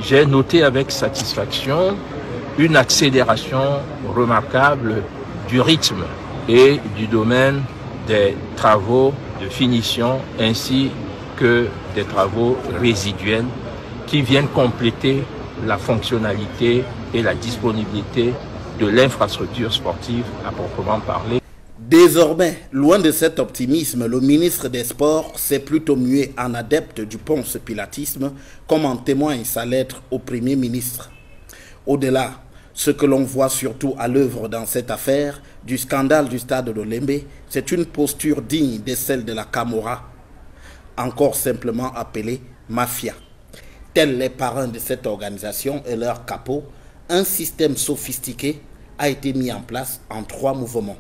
j'ai noté avec satisfaction une accélération remarquable du rythme et du domaine des travaux de finition ainsi que des travaux résiduels qui viennent compléter la fonctionnalité et la disponibilité de l'infrastructure sportive à proprement parler. Désormais, loin de cet optimisme, le ministre des Sports s'est plutôt mué en adepte du ponce-pilatisme, comme en témoigne sa lettre au Premier ministre. Au-delà, ce que l'on voit surtout à l'œuvre dans cette affaire, du scandale du stade de Lembe, c'est une posture digne de celle de la Camorra, encore simplement appelée mafia. Tels les parrains de cette organisation et leurs capots, un système sophistiqué a été mis en place en 3 mouvements.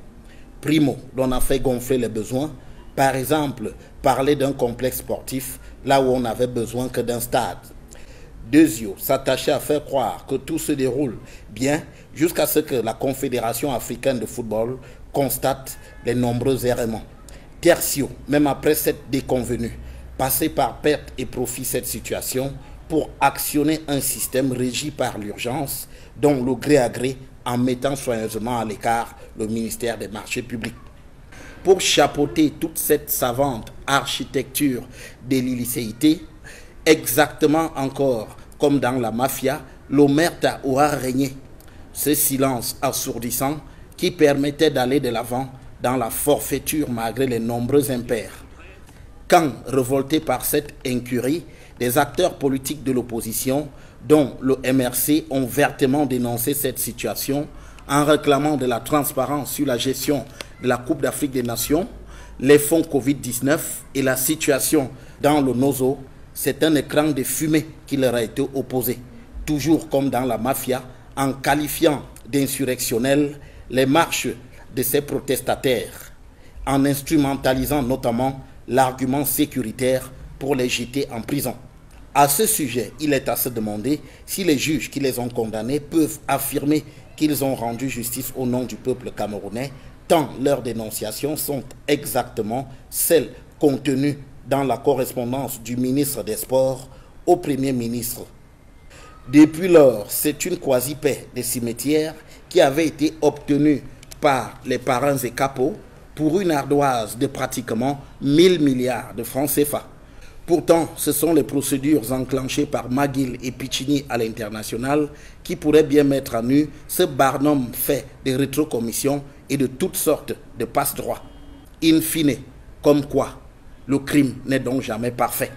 Primo, l'on a fait gonfler les besoins. Par exemple, parler d'un complexe sportif là où on n'avait besoin que d'un stade. Deuxio, s'attacher à faire croire que tout se déroule bien jusqu'à ce que la Confédération africaine de football constate les nombreux errements. Tertio, même après cette déconvenue, passer par perte et profit cette situation pour actionner un système régi par l'urgence, dont le gré à gré en mettant soigneusement à l'écart le ministère des Marchés publics. Pour chapeauter toute cette savante architecture de l'illicéité, exactement encore comme dans la mafia, l'omerta aura régné. Ce silence assourdissant qui permettait d'aller de l'avant dans la forfaiture malgré les nombreux impairs. Quand, révoltés par cette incurie, des acteurs politiques de l'opposition, dont le MRC, ont vertement dénoncé cette situation en réclamant de la transparence sur la gestion de la Coupe d'Afrique des Nations, les fonds Covid-19 et la situation dans le Nozo, c'est un écran de fumée qui leur a été opposé, toujours comme dans la mafia, en qualifiant d'insurrectionnels les marches de ces protestataires, en instrumentalisant notamment l'argument sécuritaire pour les jeter en prison. À ce sujet, il est à se demander si les juges qui les ont condamnés peuvent affirmer qu'ils ont rendu justice au nom du peuple camerounais, tant leurs dénonciations sont exactement celles contenues dans la correspondance du ministre des Sports au Premier ministre. Depuis lors, c'est une quasi-paix des cimetières qui avait été obtenue par les parrains et capots pour une ardoise de pratiquement 1000 milliards de francs CFA. Pourtant, ce sont les procédures enclenchées par McGill et Piccini à l'international qui pourraient bien mettre à nu ce barnum fait de rétrocommissions et de toutes sortes de passe-droits. In fine, comme quoi, le crime n'est donc jamais parfait.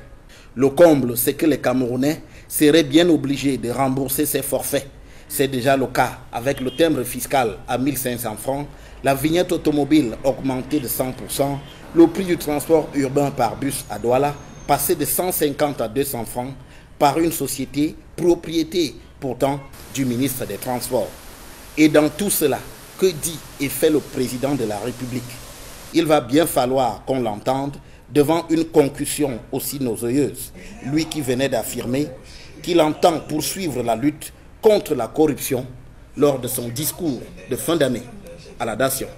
Le comble, c'est que les Camerounais seraient bien obligés de rembourser ces forfaits. C'est déjà le cas avec le timbre fiscal à 1500 francs, la vignette automobile augmentée de 100%, le prix du transport urbain par bus à Douala passé de 150 à 200 francs par une société propriété pourtant du ministre des Transports. Et dans tout cela, que dit et fait le président de la République? Il va bien falloir qu'on l'entende devant une concussion aussi nauséeuse, lui qui venait d'affirmer qu'il entend poursuivre la lutte contre la corruption lors de son discours de fin d'année à la nation.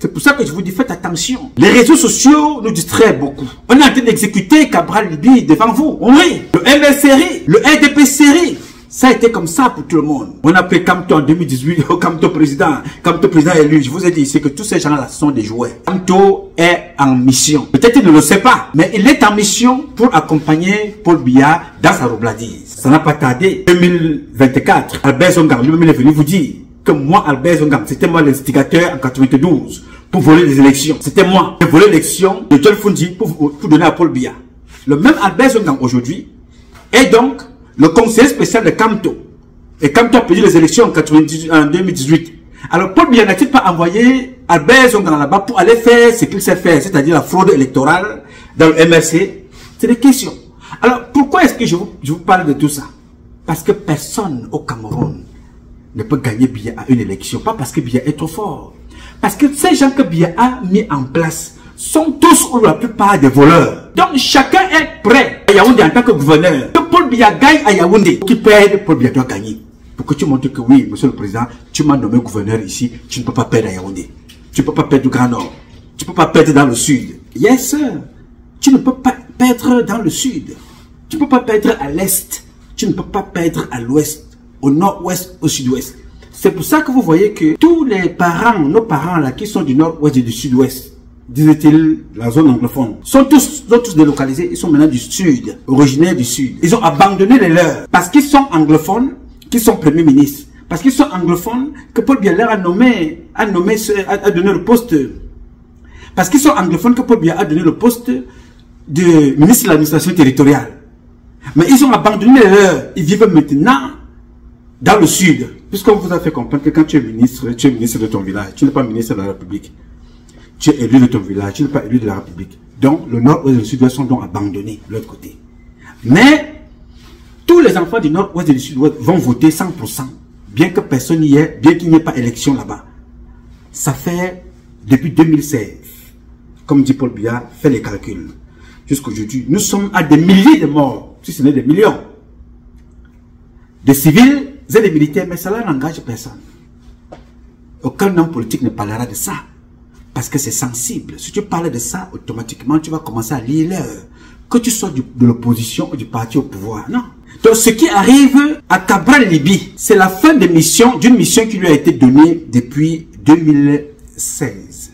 C'est pour ça que je vous dis, faites attention. Les réseaux sociaux nous distraient beaucoup. On est en train d'exécuter Cabral Libye devant vous. On rit. Le ML rit. Le RDP rit. Ça a été comme ça pour tout le monde. On a pris Kamto en 2018, Kamto président élu. Je vous ai dit, c'est que tous ces gens-là sont des jouets. Kamto est en mission. Peut-être qu'il ne le sait pas, mais il est en mission pour accompagner Paul Biya dans sa robladise. Ça n'a pas tardé. 2024, Albert Zongam lui-même est venu vous dire que moi, Albert Zongam, c'était moi l'instigateur en 92 pour voler les élections. C'était moi. J'ai volé l'élection de John Fundi pour donner à Paul Biya. Le même Albert Zongam aujourd'hui est donc le conseiller spécial de Kamto. Et Kamto a perdu les élections en 2018. Alors Paul Biya n'a-t-il pas envoyé Albert Zongam là-bas pour aller faire ce qu'il sait faire, c'est-à-dire la fraude électorale dans le MRC? C'est des questions. Alors pourquoi est-ce que je vous parle de tout ça? Parce que personne au Cameroun ne peut gagner Biya à une élection. Pas parce que Biya est trop fort. Parce que ces gens que Biya a mis en place sont tous ou la plupart des voleurs. Donc chacun est prêt à Yaoundé en tant que gouverneur. Que Paul Biya gagne à Yaoundé. Qui perd, Paul Biya doit gagner. Pour que tu montres que oui, monsieur le président, tu m'as nommé gouverneur ici, tu ne peux pas perdre à Yaoundé. Tu ne peux pas perdre du Grand Nord. Tu ne peux pas perdre dans le Sud. Yes, sir. Tu ne peux pas perdre dans le sud. Tu ne peux pas perdre à l'est. Tu ne peux pas perdre à l'ouest, au nord-ouest, au sud-ouest. C'est pour ça que vous voyez que tous les parents, nos parents là, qui sont du nord-ouest et du sud-ouest, disait-il, la zone anglophone, sont tous délocalisés. Ils sont maintenant du sud, originaires du sud. Ils ont abandonné les leurs parce qu'ils sont anglophones, qu'ils sont premiers ministres. Parce qu'ils sont anglophones, que Paul Biya leur a donné le poste. Parce qu'ils sont anglophones, que Paul Biya a donné le poste de ministre de l'administration territoriale. Mais ils ont abandonné les leurs. Ils vivent maintenant dans le sud. Puisqu'on vous a fait comprendre que quand tu es ministre de ton village. Tu n'es pas ministre de la République. Tu es élu de ton village. Tu n'es pas élu de la République. Donc, le nord-ouest et le sud-ouest sont donc abandonnés de l'autre côté. Mais, tous les enfants du nord-ouest et du sud-ouest vont voter 100%. Bien que personne n'y ait, bien qu'il n'y ait pas élection là-bas. Ça fait depuis 2016. Comme dit Paul Biya, fait les calculs. Jusqu'aujourd'hui, nous sommes à des milliers de morts, si ce n'est des millions. Des civils et des militaires, mais cela n'engage personne. Aucun homme politique ne parlera de ça. Parce que c'est sensible. Si tu parles de ça, automatiquement, tu vas commencer à lire l'heure. Que tu sois de l'opposition ou du parti au pouvoir. Non. Donc, ce qui arrive à Cabral Libye, c'est la fin d'une mission qui lui a été donnée depuis 2016.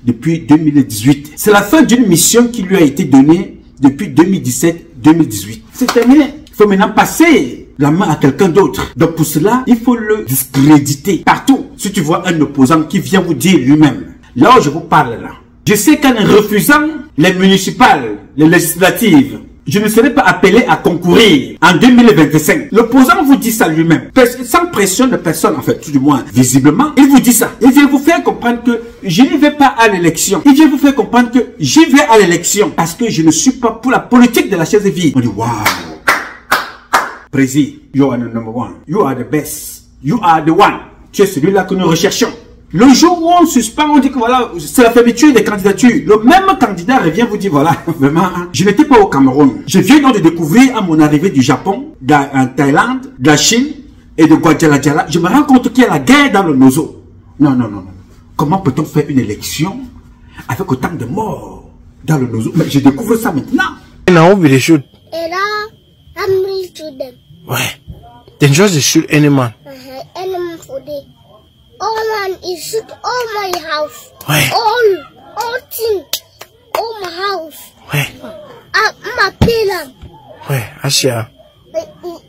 Depuis 2018. C'est la fin d'une mission qui lui a été donnée depuis 2017-2018. C'est terminé. Il faut maintenant passer la main à quelqu'un d'autre. Donc pour cela, il faut le discréditer partout. Si tu vois un opposant qui vient vous dire lui-même, là où je vous parle là, je sais qu'en refusant les municipales, les législatives, je ne serai pas appelé à concourir en 2025. L'opposant vous dit ça lui-même. Sans pression de personne, en fait, tout du moins, visiblement, il vous dit ça. Il vient vous faire comprendre que je ne vais pas à l'élection. Il vient vous faire comprendre que j'y vais à l'élection parce que je ne suis pas pour la politique de la chaise vide. On dit, waouh. Président, you are the number one. You are the best. You are the one. Tu es celui-là que nous recherchons. Le jour où on suspend, on dit que voilà, c'est la fermeture des candidatures. Le même candidat revient vous dire, voilà, vraiment, je n'étais pas au Cameroun. Je viens donc de découvrir à mon arrivée du Japon, en Thaïlande, de la Chine et de Guadalajara. Je me rends compte qu'il y a la guerre dans le Nozo. Non, non, non, non. Comment peut-on faire une élection avec autant de morts dans le Nozo? Mais je découvre ça maintenant. Now we shoot. I'm real to them. Ouais. Then just shoot any man. Any man for them. All man is shoot all my house. Ouais. All thing. All my house. Ouais. My pillar. Ouais, Asha.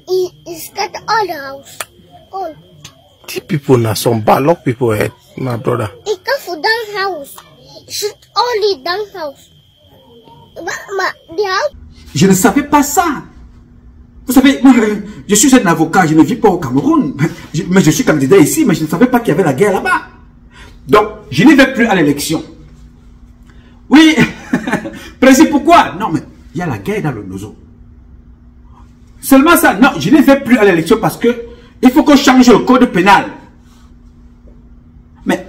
He scattered all the house. All. The people now some bad luck people head, my brother. He come for down house. Shoot all the down house. The house. Je ne savais pas ça. Vous savez, moi, je suis un avocat, je ne vis pas au Cameroun, mais je suis candidat ici, mais je ne savais pas qu'il y avait la guerre là-bas. Donc, je n'y vais plus à l'élection. Oui, précis pourquoi? Non, mais il y a la guerre dans le Nozo. Seulement ça, non, je n'y vais plus à l'élection parce que il faut qu'on change le code pénal. Mais,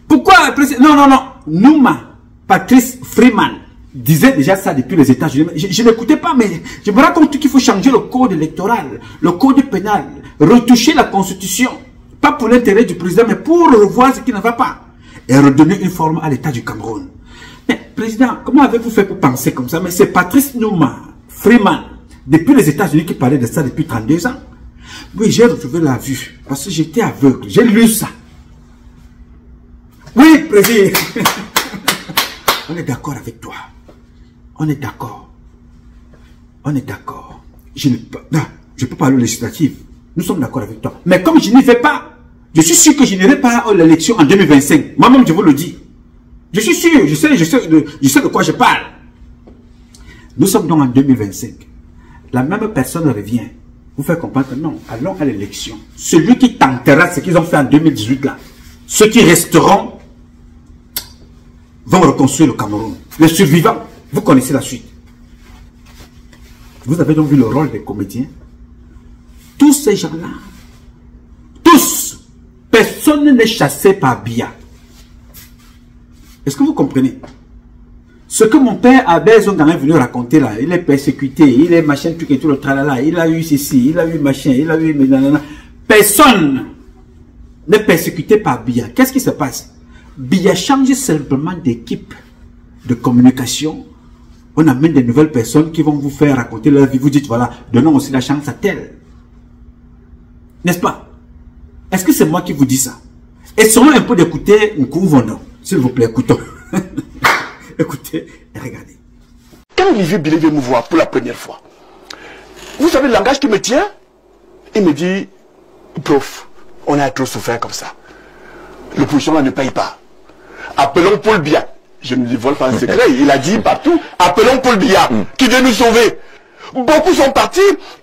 pourquoi, précis? Non, non, non, Numa, Patrice Freeman, disait déjà ça depuis les États-Unis. Je n'écoutais pas, mais je me rends compte qu'il faut changer le code électoral, le code pénal, retoucher la constitution. Pas pour l'intérêt du président, mais pour revoir ce qui ne va pas. Et redonner une forme à l'État du Cameroun. Mais, président, comment avez-vous fait pour penser comme ça? Mais c'est Patrice Numa, Freeman, depuis les États-Unis qui parlait de ça depuis 32 ans. Oui, j'ai retrouvé la vue, parce que j'étais aveugle. J'ai lu ça. Oui, président. On est d'accord avec toi. On est d'accord. On est d'accord. Je ne peux pas aller aux législatives. Nous sommes d'accord avec toi. Mais comme je n'y vais pas, je suis sûr que je n'irai pas à l'élection en 2025. Moi-même, je vous le dis. Je suis sûr, je sais de quoi je parle. Nous sommes donc en 2025. La même personne revient. Vous fait comprendre que non, allons à l'élection. Celui qui tentera ce qu'ils ont fait en 2018 là, ceux qui resteront vont reconstruire le Cameroun. Les survivants, vous connaissez la suite. Vous avez donc vu le rôle des comédiens. Tous ces gens-là, tous, personne n'est chassé par Biya. Est-ce que vous comprenez? Ce que mon père Abel Zonga est venu raconter là, il est persécuté, il est machin, truc et tout le tralala, il a eu ceci, il a eu machin, il a eu... Personne n'est persécuté par Biya. Qu'est-ce qui se passe? Biya change simplement d'équipe de communication. on amène des nouvelles personnes qui vont vous faire raconter leur vie. Vous dites, voilà, donnons aussi la chance à tel. N'est-ce pas? Est-ce que c'est moi qui vous dis ça? Essayons un peu d'écouter Nkoumvondo. S'il vous plaît, écoutons. Écoutez et regardez. Quand Olivier Bilé vient me voir pour la première fois, vous savez le langage qui me tient? Il me dit, prof, on a trop souffert comme ça. L'opposition là ne paye pas. Appelons Paul Biya. Je ne dévoile pas un secret, il a dit partout, appelons Paul Biya, qui vient nous sauver. Beaucoup sont partis,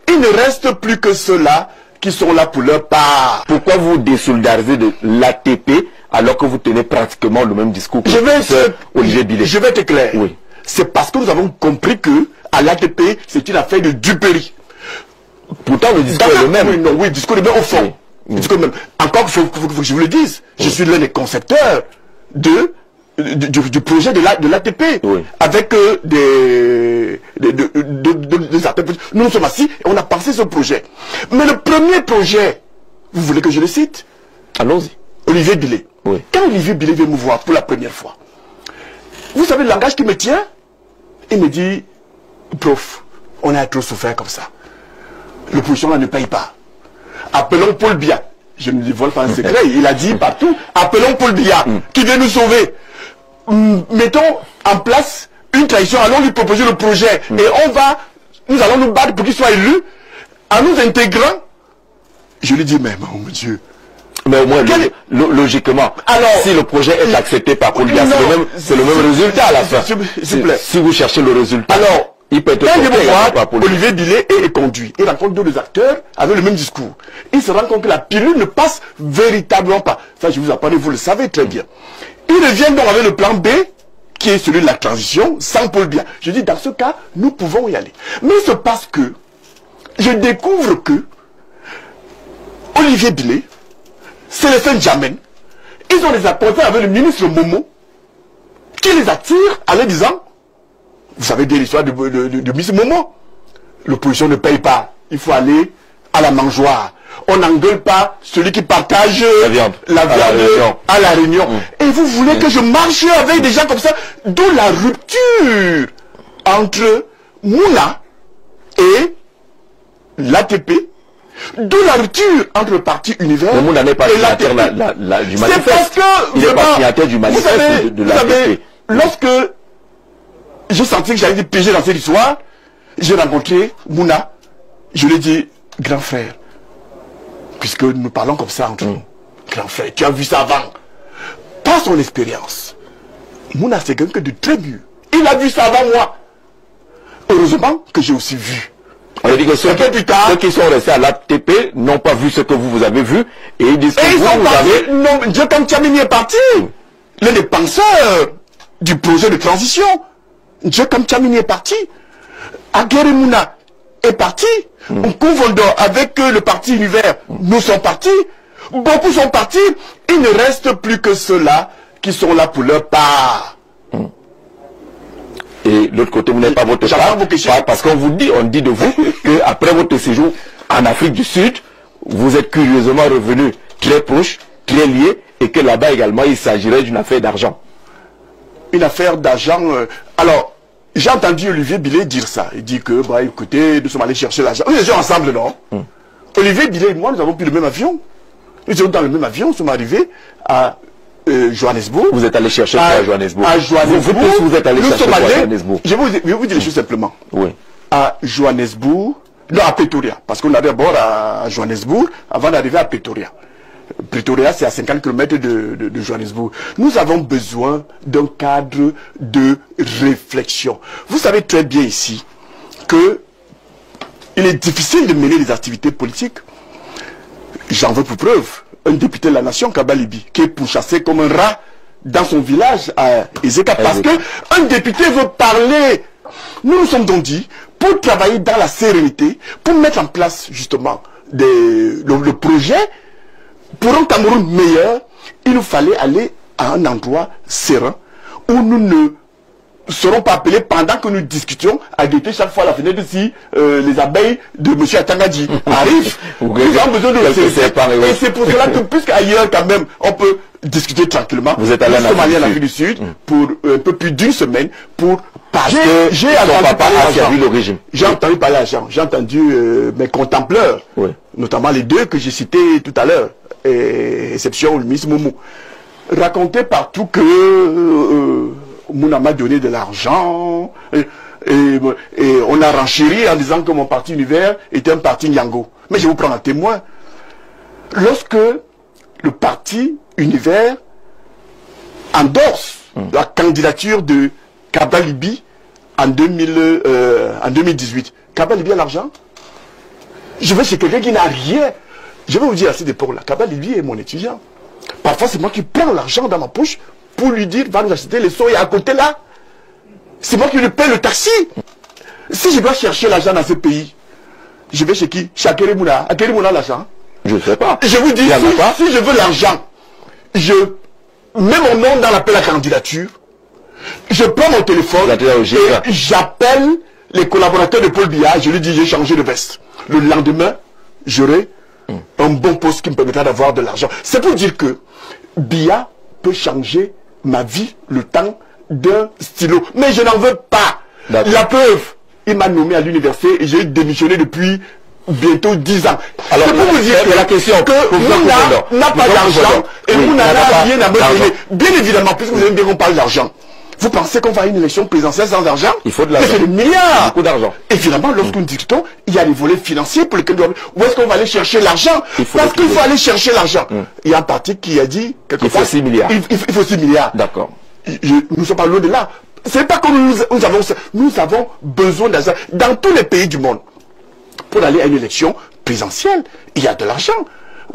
il ne reste plus que ceux-là qui sont là pour leur part. Pourquoi vous désolidarisez de l'ATP alors que vous tenez pratiquement le même discours que Olivier Bilé? Je vais être clair. Oui. C'est parce que nous avons compris que à l'ATP, c'est une affaire de duperie. Pourtant, le discours est le même. Oui, non, oui, le discours est le même au fond. Oui. Le discours est le même. Encore qu'il faut que je vous le dise, je suis l'un des concepteurs du projet de l'ATP, oui, avec des acteurs. Nous nous sommes assis et on a pensé ce projet. Mais le premier projet, vous voulez que je le cite? Allons-y. Olivier Bilé. Oui. Quand Olivier Bilé vient me voir pour la première fois, vous savez le langage qui me tient? Il me dit, prof, on a trop souffert comme ça. L'opposition là ne paye pas. Appelons Paul Biya. Je ne dévoile pas un secret, il a dit partout, appelons Paul Biya, qui vient nous sauver. Mettons en place une trahison, allons lui proposer le projet, et nous allons nous battre pour qu'il soit élu, en nous intégrant. Je lui dis, mais mon Dieu. Mais au moins, logiquement, alors, si le projet est accepté par Paul Biya, c'est le même résultat à la fin. S'il vous plaît. Si vous cherchez le résultat, alors, il peut être quand je vois Olivier Bilé est conduit, il rencontre d'autres acteurs avec le même discours. Il se rend compte que la pilule ne passe véritablement pas. Ça, je vous apprends, vous le savez très bien. Il revient donc avec le plan B, qui est celui de la transition, sans Paul Biya. Je dis, dans ce cas, nous pouvons y aller. Mais il se passe que, je découvre que, Olivier Bilé, Célestin Djamène, ils ont des apportés avec le ministre Momo, qui les attire en leur disant, vous savez bien l'histoire de Miss Momo. L'opposition ne paye pas. Il faut aller à la mangeoire. On n'engueule pas celui qui partage la viande à la réunion. Et vous voulez que je marche avec des gens comme ça? D'où la rupture entre Mouna et l'ATP. D'où la rupture entre le parti Univers et Mouna n'est pas signataire du manifeste. C'est parce que il n'est pas signataire du manifeste de l'ATP. Lorsque j'ai senti que j'allais piéger dans cette histoire, j'ai rencontré Mouna. Je lui ai dit, grand frère, puisque nous parlons comme ça entre nous, grand frère, tu as vu ça avant. Par son expérience, Mouna c'est quelqu'un de très mieux. Il a vu ça avant moi. Heureusement que j'ai aussi vu. On a dit que ceux qui sont restés à l'ATP n'ont pas vu ce que vous avez vu et ils disent que ils sont partis. Non, Dieu comme Tchamini est parti. L'un des penseurs du projet de transition. Dieu comme Tchamini est parti. Aguerre Mouna est parti. Nkoumvondo avec le parti Univers, nous sommes partis. Beaucoup sont partis. Il ne reste plus que ceux-là qui sont là pour leur part. Et l'autre côté, vous n'êtes pas votre part, parce qu'on vous dit, on dit de vous qu'après votre séjour en Afrique du Sud, vous êtes curieusement revenu très proche, très lié, et que là-bas également, il s'agirait d'une affaire d'argent. Une affaire d'argent. Alors, j'ai entendu Olivier Bilé dire ça. Il dit que, bah, écoutez, nous sommes allés chercher l'argent. Nous étions ensemble, non? Olivier Bilé et moi, nous avons pris le même avion. Nous étions dans le même avion, nous sommes arrivés à Johannesburg. Vous êtes allé chercher à Johannesburg. À Johannesburg. Vous êtes allé chercher à Johannesburg. Je vais vous dire les choses simplement. Oui. À Johannesburg, non, à Pretoria. Parce qu'on allait d'abord à Johannesburg avant d'arriver à Pretoria. Pretoria, c'est à 50 km de Johannesburg. Nous avons besoin d'un cadre de réflexion. Vous savez très bien ici que il est difficile de mener des activités politiques. J'en veux pour preuve un député de la nation, Kabalibi, qui est pourchassé comme un rat dans son village à Ezeka, parce que un député veut parler. Nous nous sommes donc dit, pour travailler dans la sérénité, pour mettre en place justement le projet, pour un Cameroun meilleur, il nous fallait aller à un endroit serein, où nous ne seront pas appelés pendant que nous discutions à guetter chaque fois à la fenêtre si les abeilles de M. Atangadji arrivent. Nous avons besoin de et c'est pour cela que, puisqu'ailleurs, quand même, on peut discuter tranquillement, vous êtes allé en Afrique du Sud pour un peu plus d'une semaine pour j'ai entendu parler d'argent. J'ai entendu parler d'argent. J'ai entendu mes contempleurs, notamment les deux que j'ai cités tout à l'heure, exception le ministre Moumou, raconter partout que Mouna m'a donné de l'argent et on a renchéri en disant que mon parti Univers était un parti Nyango. Mais je vais vous prendre un témoin. Lorsque le parti Univers endorse la candidature de Cabral Libi en 2018, Cabral Libi a l'argent. Je vais chez quelqu'un qui n'a rien. Je vais vous dire à cette époque-là, Cabral Libi est mon étudiant. Parfois, c'est moi qui prends l'argent dans ma poche pour lui dire, va nous acheter les sons et à côté là, c'est moi qui lui paie le taxi. Si je dois chercher l'argent dans ce pays, je vais chez qui? Chez Akere Mouna. Akere Mouna l'argent? Je ne sais pas. Je vous dis, si je veux l'argent, je mets mon nom dans l'appel à candidature, je prends mon téléphone et j'appelle les collaborateurs de Paul Biya, je lui dis, j'ai changé de veste. Le lendemain, j'aurai un bon poste qui me permettra d'avoir de l'argent. C'est pour dire que Biya peut changer ma vie le temps d'un stylo. Mais je n'en veux pas. La preuve, il m'a nommé à l'université et j'ai démissionné depuis bientôt 10 ans. Alors, c'est pour vous dire que la question que Mouna n'a pas d'argent et Mouna n'a rien à me donner. Bien évidemment, puisque vous aimez bien qu'on parle d'argent. Vous pensez qu'on va à une élection présidentielle sans argent? Il faut de l'argent. C'est des milliards. Beaucoup d'argent. Et finalement, lorsque nous discutons, il y a les volets financiers pour lesquels où est-ce qu'on va aller chercher l'argent? Parce qu'il faut aller chercher l'argent. Il y a un parti qui a dit il faut 6 milliards. Il faut 6 milliards. D'accord. Nous ne sommes pas loin de là. C'est pas comme nous avons besoin d'argent. Dans tous les pays du monde, pour aller à une élection présidentielle, il y a de l'argent.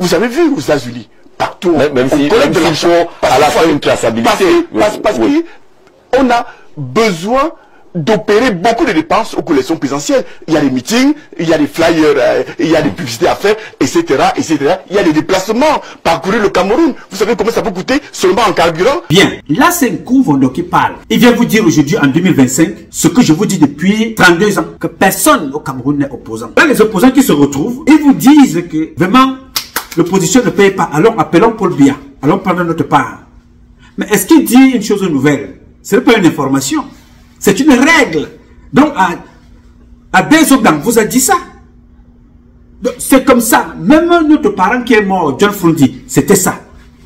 Vous avez vu aux États-Unis, partout, même si collecte de l'argent. À la fois une traçabilité. Parce qu'on a besoin d'opérer beaucoup de dépenses aux collections présidentielles. Il y a des meetings, il y a des flyers, il y a des publicités à faire, etc., etc. Il y a des déplacements, parcourir le Cameroun. Vous savez combien ça peut coûter seulement en carburant? Bien, là c'est Nkoumvondo qui parle. Il vient vous dire aujourd'hui en 2025 ce que je vous dis depuis 32 ans, que personne au Cameroun n'est opposant. Là, les opposants qui se retrouvent, ils vous disent que vraiment l'opposition ne paye pas. Alors appelons Paul Biya, allons prendre notre part. Mais est-ce qu'il dit une chose nouvelle? Ce n'est pas une information. C'est une règle. Donc, à Bézoblan vous a dit ça. C'est comme ça. Même notre parent qui est mort, John Frundi, c'était ça.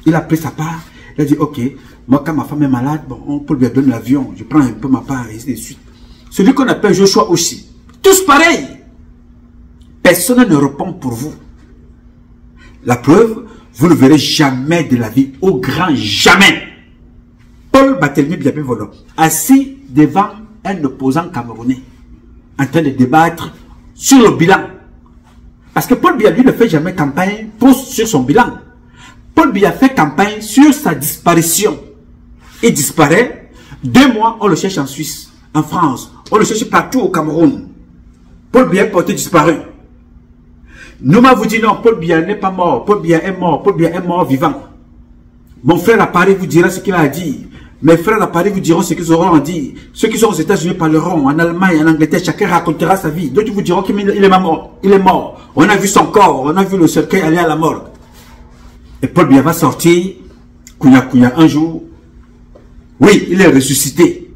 Il a pris sa part. Il a dit, ok, moi quand ma femme est malade, bon, on peut lui donner l'avion. Je prends un peu ma part, et ainsi de suite. Celui qu'on appelle Joshua aussi. Tous pareils. Personne ne répond pour vous. La preuve, vous ne verrez jamais de la vie, au grand jamais. Paul Barthélemy Biya-Mvolo, assis devant un opposant camerounais, en train de débattre sur le bilan. Parce que Paul Biya, lui, ne fait jamais campagne sur son bilan. Paul Biya fait campagne sur sa disparition. Il disparaît. 2 mois, on le cherche en Suisse, en France. On le cherche partout au Cameroun. Paul Biya est porté disparu. Nouma vous dit non, Paul Biya n'est pas mort. Paul Biya est mort. Paul Biya est mort vivant. Mon frère à Paris vous dira ce qu'il a dit. Mes frères à Paris vous diront ce qu'ils auront à dire. Ceux qui sont aux États-Unis parleront, en Allemagne, en Angleterre, chacun racontera sa vie. D'autres vous diront qu'il est mort. Il est mort. On a vu son corps, on a vu le cercueil aller à la morgue. Et Paul Biya va sortir, Kouya, un jour. Oui, il est ressuscité.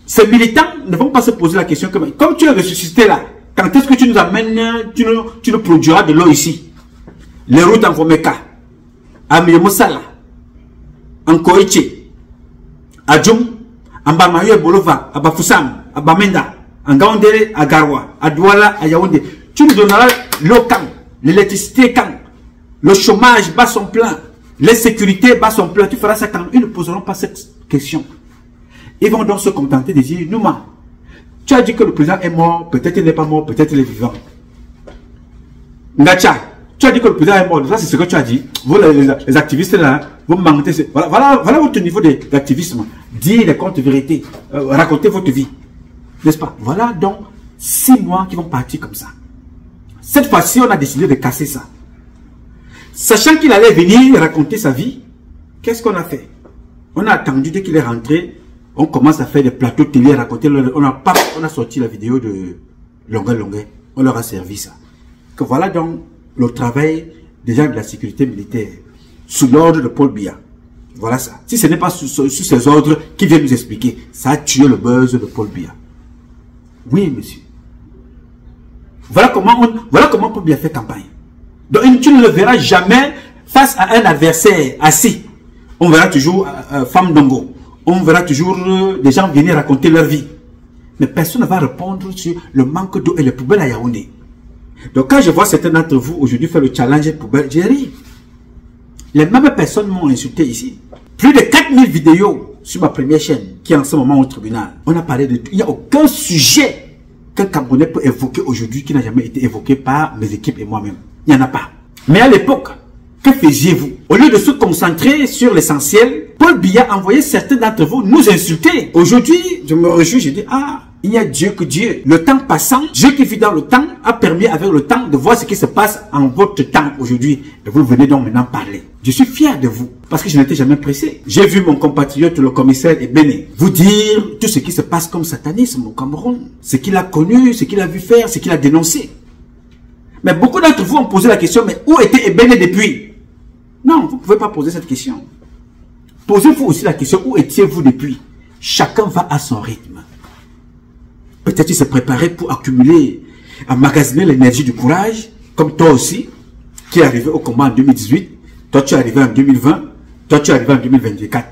Ces militants ne vont pas se poser la question comme tu es ressuscité là, quand est-ce que tu nous amènes, tu nous produiras de l'eau ici? Les routes en Fomeka, à Miyamosala, en Koiche, à Djoum, à Bamayo et Bolova, à Bafoussam, à Bamenda, à Gaondere, à Garwa, à Douala, à Yaoundé. Tu nous donneras l'eau quand, l'électricité quand, le chômage bat son plein, l'insécurité bat son plein. Tu feras ça quand? Ils ne poseront pas cette question. Ils vont donc se contenter de dire, Nouma, tu as dit que le président est mort, peut-être il n'est pas mort, peut-être il est vivant. Ngacha, tu as dit que le président est mort, ça c'est ce que tu as dit. Vous les activistes là, vous mentez. Voilà votre niveau d'activisme. Dire les comptes vérités, raconter votre vie. N'est-ce pas? Voilà donc 6 mois qui vont partir comme ça. Cette fois-ci, on a décidé de casser ça. Sachant qu'il allait venir raconter sa vie, qu'est-ce qu'on a fait? On a attendu dès qu'il est rentré, On commence à faire des plateaux télé, raconter, on a sorti la vidéo de Longueur. On leur a servi ça. Que voilà donc le travail des gens de la sécurité militaire sous l'ordre de Paul Biya. Voilà ça. Si ce n'est pas sous ces ordres qui viennent nous expliquer, ça a tué le buzz de Paul Biya. Oui, monsieur. Voilà comment Paul Biya fait campagne. Donc tu ne le verras jamais face à un adversaire assis. On verra toujours femme d'Ongo. On verra toujours des gens venir raconter leur vie. Mais personne ne va répondre sur le manque d'eau et les poubelles à Yaoundé. Donc quand je vois certains d'entre vous aujourd'hui faire le challenge poubelle, j'ai ri. Les mêmes personnes m'ont insulté ici. Plus de 4000 vidéos sur ma première chaîne qui est en ce moment au tribunal. On a parlé de tout. Il n'y a aucun sujet qu'un Camerounais peut évoquer aujourd'hui qui n'a jamais été évoqué par mes équipes et moi-même. Il n'y en a pas. Mais à l'époque, que faisiez-vous? Au lieu de se concentrer sur l'essentiel, Paul Biya envoyait certains d'entre vous nous insulter. Aujourd'hui, je me réjouis, je dis, ah, il n'y a Dieu que Dieu. Le temps passant, Dieu qui vit dans le temps a permis avec le temps de voir ce qui se passe en votre temps aujourd'hui. Et vous venez donc maintenant parler. Je suis fier de vous parce que je n'étais jamais pressé. J'ai vu mon compatriote, le commissaire Ebene, vous dire tout ce qui se passe comme satanisme au Cameroun. Ce qu'il a connu, ce qu'il a vu faire, ce qu'il a dénoncé. Mais beaucoup d'entre vous ont posé la question, mais où était Ebene depuis? Non, vous ne pouvez pas poser cette question. Posez-vous aussi la question, où étiez-vous depuis? Chacun va à son rythme. Peut-être il s'est préparé pour accumuler, emmagasiner l'énergie du courage, comme toi aussi, qui est arrivé au combat en 2018. Toi, tu es arrivé en 2020. Toi, tu es arrivé en 2024.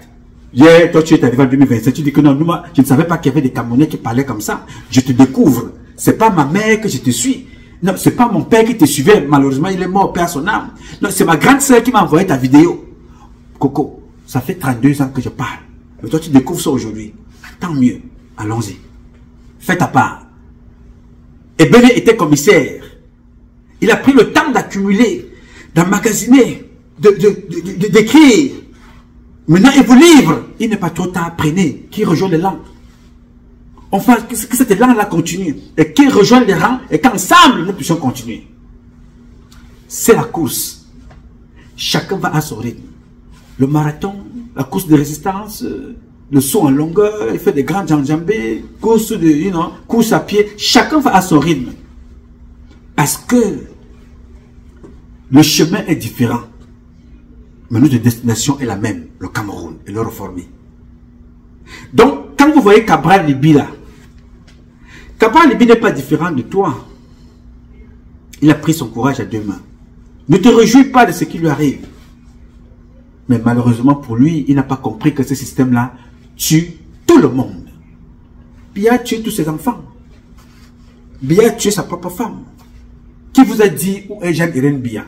Hier, toi, tu es arrivé en 2027. Tu dis que non, je ne savais pas qu'il y avait des Camerounais qui parlaient comme ça. Je te découvre. C'est pas ma mère que je te suis. Non, c'est pas mon père qui te suivait. Malheureusement, il est mort, père à son âme. Non, c'est ma grande sœur qui m'a envoyé ta vidéo. Coco, ça fait 32 ans que je parle. Mais toi, tu découvres ça aujourd'hui. Tant mieux. Allons-y. Fais ta part. Ebene était commissaire. Il a pris le temps d'accumuler, d'emmagasiner, d'écrire. Maintenant, il vous livre. Il n'est pas trop tard. Prenez. Qui rejoint les langues. Enfin, que cette langue-là continue. Et qu'il rejoigne les rangs. Et qu'ensemble, nous puissions continuer. C'est la course. Chacun va à son rythme. Le marathon, la course de résistance, le saut en longueur, il fait des grandes enjambées, course à pied. Chacun va à son rythme. Parce que le chemin est différent. Mais notre destination est la même, le Cameroun et le réformer. Donc, quand vous voyez Cabral Libi là, Cabral Libi n'est pas différent de toi. Il a pris son courage à deux mains. Ne te réjouis pas de ce qui lui arrive. Mais malheureusement pour lui, il n'a pas compris que ce système-là tue tout le monde. Biya a tué tous ses enfants. Biya a tué sa propre femme. Qui vous a dit où est Jean-Irène Biya?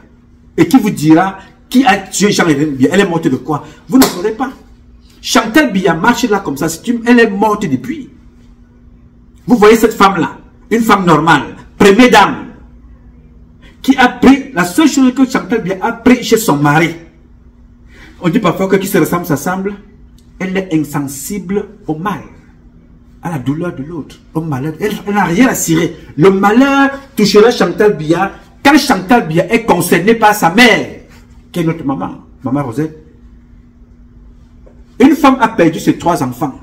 Et qui vous dira qui a tué Jean-Irène Biya? Elle est morte de quoi? Vous ne saurez pas. Chantal Biya marche là comme ça, elle est morte depuis. Vous voyez cette femme-là, une femme normale, première dame, qui a pris, la seule chose que Chantal Biya a pris chez son mari. On dit parfois que qui se ressemble s'assemble. Elle est insensible au mal, à la douleur de l'autre, au malheur. Elle n'a rien à cirer. Le malheur touchera Chantal Biya quand Chantal Biya est concernée par sa mère, qui est notre maman, maman Rosette. Une femme a perdu ses 3 enfants.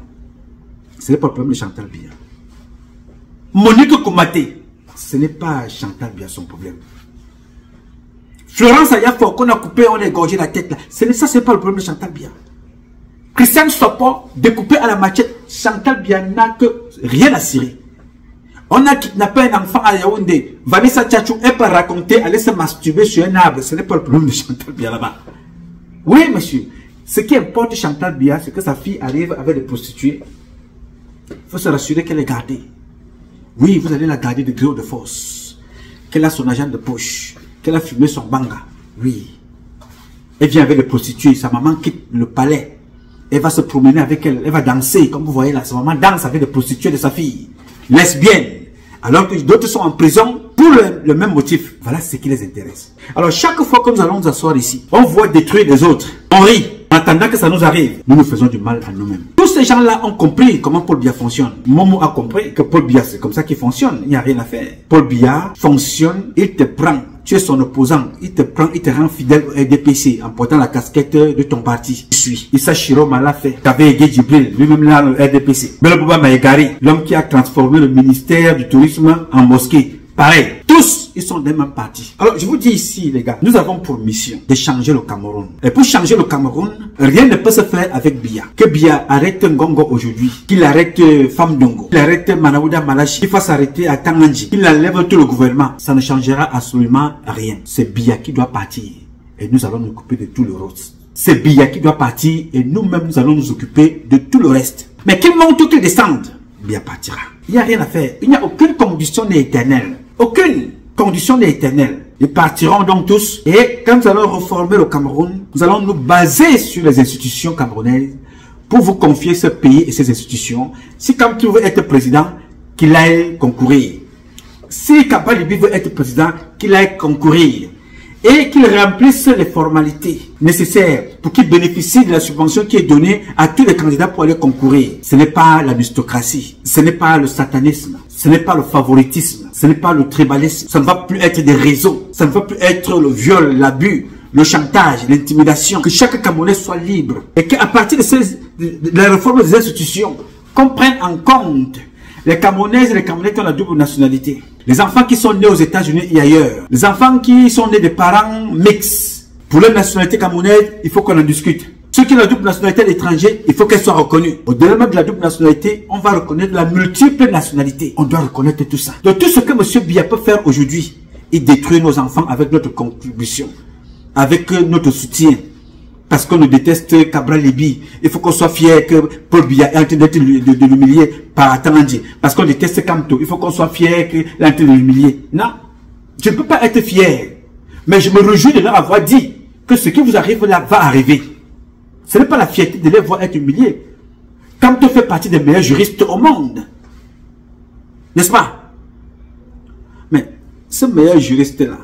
Ce n'est pas le problème de Chantal Biya. Monique Koumaté, ce n'est pas Chantal Biya son problème. Florence Ayafo, qu'on a coupé, on a égorgé la tête là. Ça, c'est pas le problème de Chantal Biya. Christiane Sopo, découpé à la machette. Chantal Biya n'a que rien à cirer. On a kidnappé un enfant à Yaoundé. Vanessa Tchatchou, elle peut raconter, aller se masturber sur un arbre. Ce n'est pas le problème de Chantal Biya là-bas. Oui, monsieur. Ce qui importe Chantal Biya, c'est que sa fille arrive avec des prostituées. Il faut se rassurer qu'elle est gardée. Oui, vous allez la garder de gré ou de force. Qu'elle a son agent de poche. Qu'elle a fumé son banga. Oui. Elle vient avec les prostituées. Sa maman quitte le palais. Elle va se promener avec elle. Elle va danser. Comme vous voyez là, sa maman danse avec les prostituées de sa fille. Lesbienne. Alors que d'autres sont en prison pour le même motif. Voilà ce qui les intéresse. Alors chaque fois que nous allons nous asseoir ici, on voit détruire les autres. On rit. En attendant que ça nous arrive, nous nous faisons du mal à nous-mêmes. Tous ces gens-là ont compris comment Paul Biya fonctionne. Momo a compris que Paul Biya, c'est comme ça qu'il fonctionne. Il n'y a rien à faire. Paul Biya fonctionne, il te prend. tu es son opposant, il te prend, il te rend fidèle au RDPC en portant la casquette de ton parti. Je suis. Issa Chiroma l'a fait. T'avais aidé Djibril, lui-même là, le RDPC. Bello Bouba Maïgari, l'homme qui a transformé le ministère du tourisme en mosquée. Pareil, tous, ils sont des mêmes partis. Alors, je vous dis ici, les gars, nous avons pour mission de changer le Cameroun. Et pour changer le Cameroun, rien ne peut se faire avec Biya. Que Biya arrête Ngongo aujourd'hui, qu'il arrête Fam Dongo, qu'il arrête Manaouda Malachi, qu'il fasse arrêter à Tanganji, qu'il enlève tout le gouvernement. Ça ne changera absolument rien. C'est Biya qui doit partir. Et nous allons nous occuper de tout le reste. C'est Biya qui doit partir et nous-mêmes, nous allons nous occuper de tout le reste. Mais qu'il monte ou qu'il descende, Biya partira. Il n'y a rien à faire. Il n'y a aucune condition n'est éternelle. Aucune condition n'est éternelle. Ils partiront donc tous. Et quand nous allons reformer le Cameroun, nous allons nous baser sur les institutions camerounaises pour vous confier ce pays et ses institutions. Si Kamto veut être président, qu'il aille concourir. Si Kaba Libi veut être président, qu'il aille concourir. Et qu'il remplisse les formalités nécessaires pour qu'il bénéficie de la subvention qui est donnée à tous les candidats pour aller concourir. Ce n'est pas l'aristocratie, ce n'est pas le satanisme, ce n'est pas le favoritisme, ce n'est pas le tribalisme, ça ne va plus être des réseaux, ça ne va plus être le viol, l'abus, le chantage, l'intimidation. Que chaque Camerounais soit libre et qu'à partir de la réforme des institutions, qu'on prenne en compte les Camerounaises et les Camerounais qui ont la double nationalité. Les enfants qui sont nés aux États-Unis et ailleurs. Les enfants qui sont nés de parents mixtes. Pour leur nationalité camerounaise, il faut qu'on en discute. Ceux qui ont la double nationalité à l'étranger, il faut qu'elle soit reconnue. Au-delà même de la double nationalité, on va reconnaître la multiple nationalité. On doit reconnaître tout ça. Donc tout ce que M. Biya peut faire aujourd'hui, il détruit nos enfants avec notre contribution, avec notre soutien. Parce qu'on nous déteste Cabral Libi. Il faut qu'on soit fier que Paul Biya est en train de l'humilier par Tanganji. Parce qu'on déteste Kamto. Il faut qu'on soit fier qu'il est en train de l'humilier. Non. Je ne peux pas être fier. Mais je me réjouis de leur avoir dit que ce qui vous arrive là va arriver. Ce n'est pas la fierté de les voir être humiliés. Kamto fait partie des meilleurs juristes au monde. N'est-ce pas? Mais ce meilleur juriste-là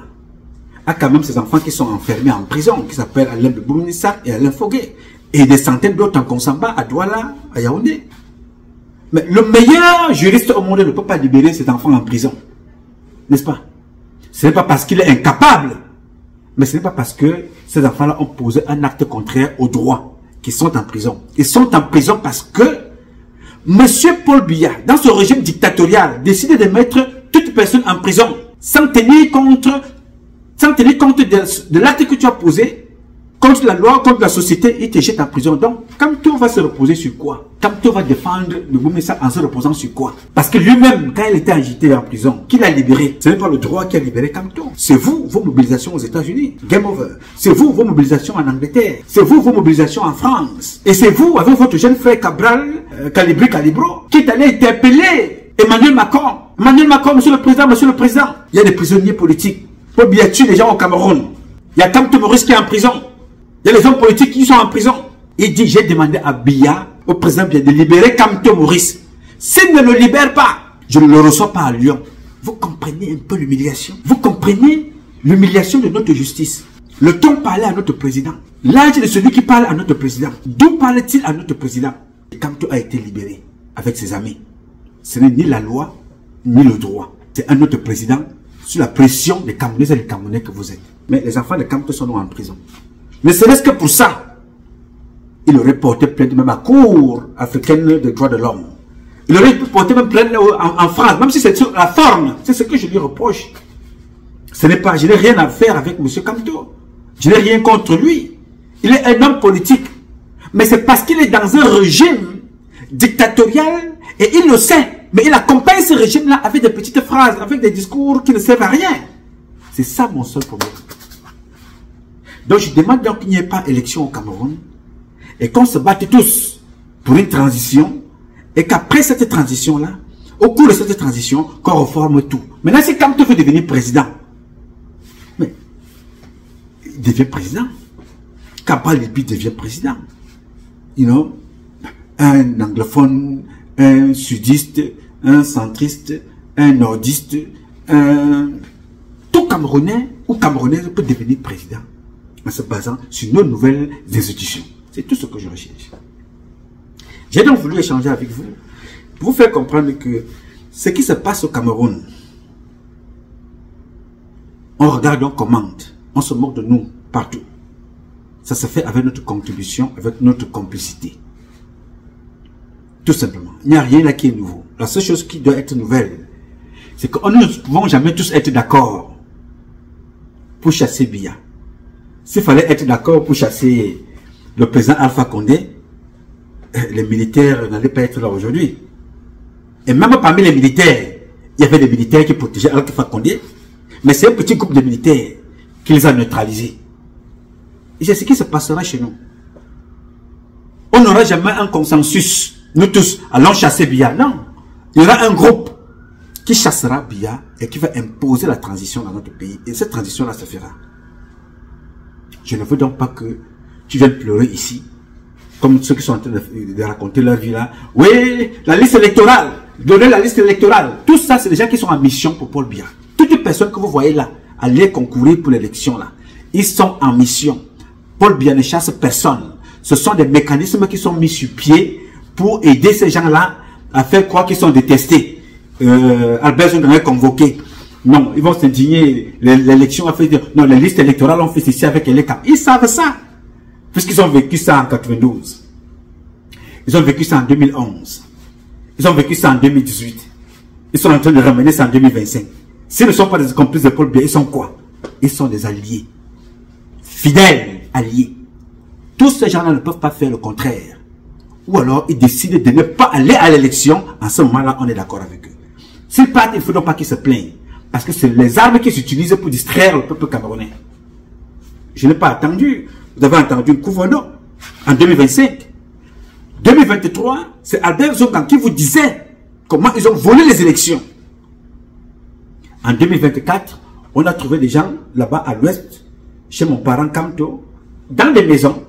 a quand même ses enfants qui sont enfermés en prison, qui s'appellent Alain de Boulounissa et Alain Foguet, et des centaines d'autres en Konsamba, à Douala, à Yaoundé. Mais le meilleur juriste au monde ne peut pas libérer ses enfants en prison. N'est-ce pas? Ce n'est pas parce qu'il est incapable, mais ce n'est pas parce que ces enfants-là ont posé un acte contraire au droit qu'ils sont en prison. Ils sont en prison parce que M. Paul Biya, dans ce régime dictatorial, décide de mettre toute personne en prison, sans tenir compte de l'acte que tu as posé, contre la loi, contre la société, il te jette en prison. Donc, Kamto va se reposer sur quoi? Kamto va défendre le Boumessa en se reposant sur quoi? Parce que lui-même, quand il était agité en prison, qui l'a libéré, ce n'est pas le droit qui a libéré Kamto. C'est vous, vos mobilisations aux États-Unis. Game over. C'est vous, vos mobilisations en Angleterre. C'est vous, vos mobilisations en France. Et c'est vous, avec votre jeune frère Cabral, Calibro, qui est allé interpeller Emmanuel Macron. Emmanuel Macron, monsieur le président. Il y a des prisonniers politiques. Paul Biya tue les gens au Cameroun. Il y a Kamto Maurice qui est en prison. Il y a les hommes politiques qui sont en prison. Il dit, j'ai demandé à Biya, au président Biya, de libérer Kamto Maurice. S'il ne le libère pas, je ne le reçois pas à Lyon. Vous comprenez un peu l'humiliation? Vous comprenez l'humiliation de notre justice? Le ton parlait à notre président. L'âge de celui qui parle à notre président. D'où parle-t-il à notre président? Kamto a été libéré avec ses amis. Ce n'est ni la loi, ni le droit. C'est un autre président sous la pression des Camerounais et des Camerounais que vous êtes. Mais les enfants de Kamto sont en prison. Ne serait-ce que pour ça, il aurait porté plainte même à la Cour africaine des droits de l'homme. Il aurait pu porter même plainte en France, même si c'est sur la forme. C'est ce que je lui reproche. Ce n'est pas, je n'ai rien à faire avec M. Kamto. Je n'ai rien contre lui. Il est un homme politique. Mais c'est parce qu'il est dans un régime dictatorial et il le sait. Mais il accompagne ce régime-là avec des petites phrases, avec des discours qui ne servent à rien. C'est ça mon seul problème. Donc je demande donc qu'il n'y ait pas élection au Cameroun et qu'on se batte tous pour une transition et qu'après cette transition-là, au cours de cette transition, qu'on reforme tout. Maintenant, si Kamto veut devenir président, mais il devient président. Cabral Libi devient président. You know, un anglophone, un sudiste, un centriste, un nordiste, tout Camerounais ou Camerounaise peut devenir président en se basant sur nos nouvelles institutions. C'est tout ce que je recherche. J'ai donc voulu échanger avec vous pour vous faire comprendre que ce qui se passe au Cameroun On regarde, on commente. On se moque de nous partout. Ça se fait avec notre contribution, avec notre complicité. Tout simplement. Il n'y a rien là qui est nouveau. La seule chose qui doit être nouvelle, c'est que nous ne pouvons jamais tous être d'accord pour chasser Biya. S'il fallait être d'accord pour chasser le président Alpha Condé, les militaires n'allaient pas être là aujourd'hui. Et même parmi les militaires, il y avait des militaires qui protégeaient Alpha Condé, mais c'est un petit groupe de militaires qui les a neutralisés. Et c'est ce qui se passera chez nous. On n'aura jamais un consensus. Nous tous allons chasser Biya. Non. Il y aura un groupe qui chassera Biya et qui va imposer la transition dans notre pays. Et cette transition-là se fera. Je ne veux donc pas que tu viennes pleurer ici, comme ceux qui sont en train de raconter leur vie là. Oui, la liste électorale. Donner la liste électorale. Tout ça, c'est des gens qui sont en mission pour Paul Biya. Toutes les personnes que vous voyez là, aller concourir pour l'élection là, ils sont en mission. Paul Biya ne chasse personne. Ce sont des mécanismes qui sont mis sur pied pour aider ces gens-là à faire croire qu'ils sont détestés. Albert Zone est convoqué. Non, ils vont s'indigner. L'élection a fait dire, non, les listes électorales ont fait ceci avec les camps. Ils savent ça. Puisqu'ils ont vécu ça en 92. Ils ont vécu ça en 2011. Ils ont vécu ça en 2018. Ils sont en train de ramener ça en 2025. S'ils ne sont pas des complices de Paul Biya, ils sont quoi? Ils sont des alliés. Fidèles alliés. Tous ces gens-là ne peuvent pas faire le contraire. Ou alors, ils décident de ne pas aller à l'élection. En ce moment-là, on est d'accord avec eux. S'ils partent, il ne faut donc pas qu'ils se plaignent. Parce que c'est les armes qui s'utilisent pour distraire le peuple camerounais. Je n'ai pas attendu. Vous avez entendu le Kouvono en 2025. 2023, c'est Albert Zongan qui vous disait comment ils ont volé les élections. En 2024, on a trouvé des gens là-bas à l'ouest, chez mon parent Kamto, dans des maisons,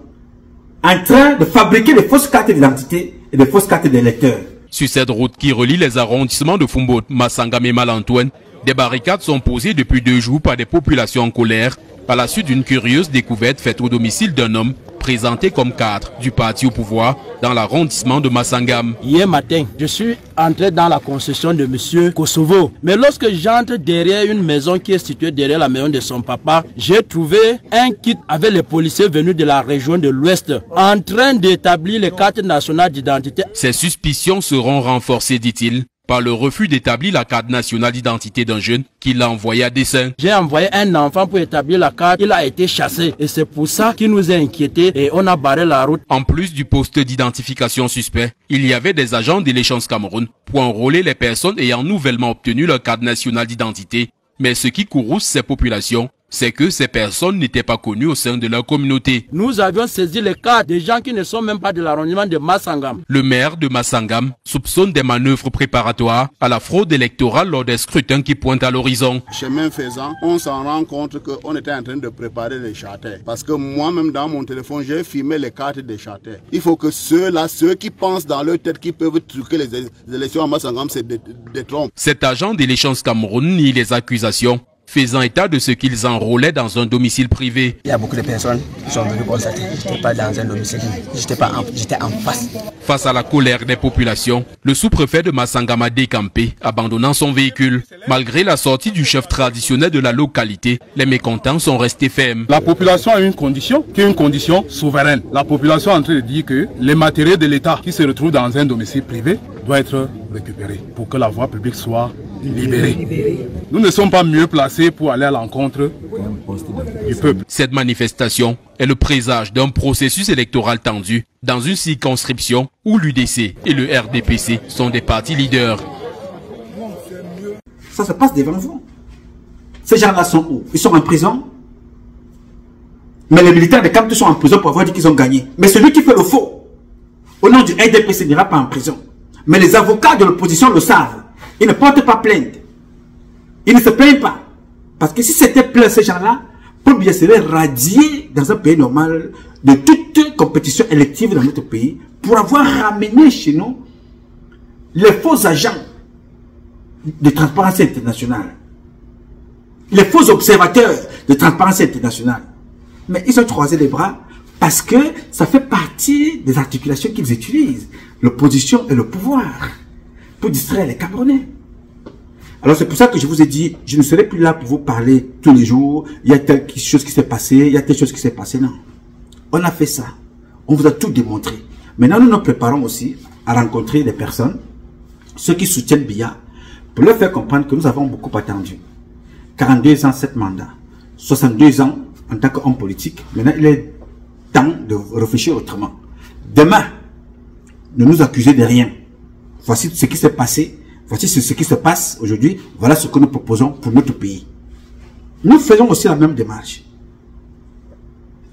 en train de fabriquer des fausses cartes d'identité et des fausses cartes d'électeurs. Sur cette route qui relie les arrondissements de Fumbo, Massangam et Malantoine, des barricades sont posées depuis 2 jours par des populations en colère à la suite d'une curieuse découverte faite au domicile d'un homme présenté comme cadre du parti au pouvoir dans l'arrondissement de Massangam. Hier matin, je suis entré dans la concession de M. Kosovo. Mais lorsque j'entre derrière une maison qui est située derrière la maison de son papa, j'ai trouvé un kit avec les policiers venus de la région de l'Ouest en train d'établir les cartes nationales d'identité. Ces suspicions seront renforcées, dit-il, par le refus d'établir la carte nationale d'identité d'un jeune qui l'a envoyé à dessein. J'ai envoyé un enfant pour établir la carte, il a été chassé et c'est pour ça qu'il nous a inquiétés et on a barré la route. En plus du poste d'identification suspect, il y avait des agents de l'Échange Cameroun pour enrôler les personnes ayant nouvellement obtenu leur carte nationale d'identité. Mais ce qui courrouce ces populations, c'est que ces personnes n'étaient pas connues au sein de leur communauté. Nous avions saisi les cartes des gens qui ne sont même pas de l'arrondissement de Massangam. Le maire de Massangam soupçonne des manœuvres préparatoires à la fraude électorale lors des scrutins qui pointent à l'horizon. Chemin faisant, on s'en rend compte qu'on était en train de préparer les charters. Parce que moi-même dans mon téléphone, j'ai filmé les cartes des charters. Il faut que ceux-là, ceux qui pensent dans leur tête qu'ils peuvent truquer les élections à Massangam, c'est des trompes. Cet agent de l'Échange Cameroun nie les accusations, faisant état de ce qu'ils enrôlaient dans un domicile privé. Il y a beaucoup de personnes qui sont venues constater que je n'étais pas dans un domicile, j'étais en face. Face à la colère des populations, le sous-préfet de Massangam a décampé, abandonnant son véhicule. Malgré la sortie du chef traditionnel de la localité, les mécontents sont restés fermes. La population a une condition, qui est une condition souveraine. La population est en train de dire que les matériaux de l'État qui se retrouvent dans un domicile privé doivent être récupérés pour que la voie publique soit libérée. Nous ne sommes pas mieux placés pour aller à l'encontre du peuple. Cette manifestation est le présage d'un processus électoral tendu dans une circonscription où l'UDC et le RDPC sont des partis leaders. Ça se passe devant vous. Ces gens-là sont où? Ils sont en prison. Mais les militaires de Kamto sont en prison pour avoir dit qu'ils ont gagné. Mais celui qui fait le faux, au nom du RDPC, n'ira pas en prison. Mais les avocats de l'opposition le savent. Ils ne portent pas plainte. Ils ne se plaignent pas. Parce que si c'était plein ces gens-là, Paul Biya serait radié dans un pays normal de toute compétition élective dans notre pays pour avoir ramené chez nous les faux agents de Transparence Internationale. Les faux observateurs de Transparence Internationale. Mais ils ont croisé les bras parce que ça fait partie des articulations qu'ils utilisent. L'opposition et le pouvoir. Pour distraire les Camerounais. Alors c'est pour ça que je vous ai dit, je ne serai plus là pour vous parler tous les jours, il y a telle chose qui s'est passé, il y a telle chose qui s'est passée, non. On a fait ça, on vous a tout démontré. Maintenant nous nous préparons aussi à rencontrer des personnes, ceux qui soutiennent Biya, pour leur faire comprendre que nous avons beaucoup attendu. 42 ans, 7 mandats, 62 ans en tant qu'homme politique, maintenant il est temps de réfléchir autrement. Demain, ne nous accusez de rien. Voici ce qui s'est passé. Voici ce qui se passe aujourd'hui. Voilà ce que nous proposons pour notre pays. Nous faisons aussi la même démarche.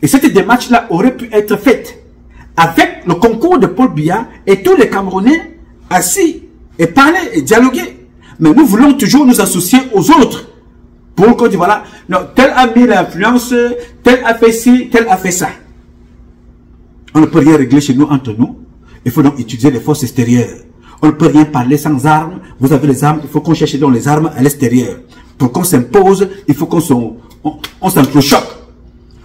Et cette démarche-là aurait pu être faite avec le concours de Paul Biya et tous les Camerounais assis et parler et dialoguer. Mais nous voulons toujours nous associer aux autres pour qu'on dise voilà, non, tel a mis l'influence, tel a fait ci, tel a fait ça. On ne peut rien régler chez nous entre nous. Il faut donc utiliser les forces extérieures. On ne peut rien parler sans armes. Vous avez les armes, il faut qu'on cherche donc les armes à l'extérieur. Pour qu'on s'impose, il faut qu'on s'entrechoque.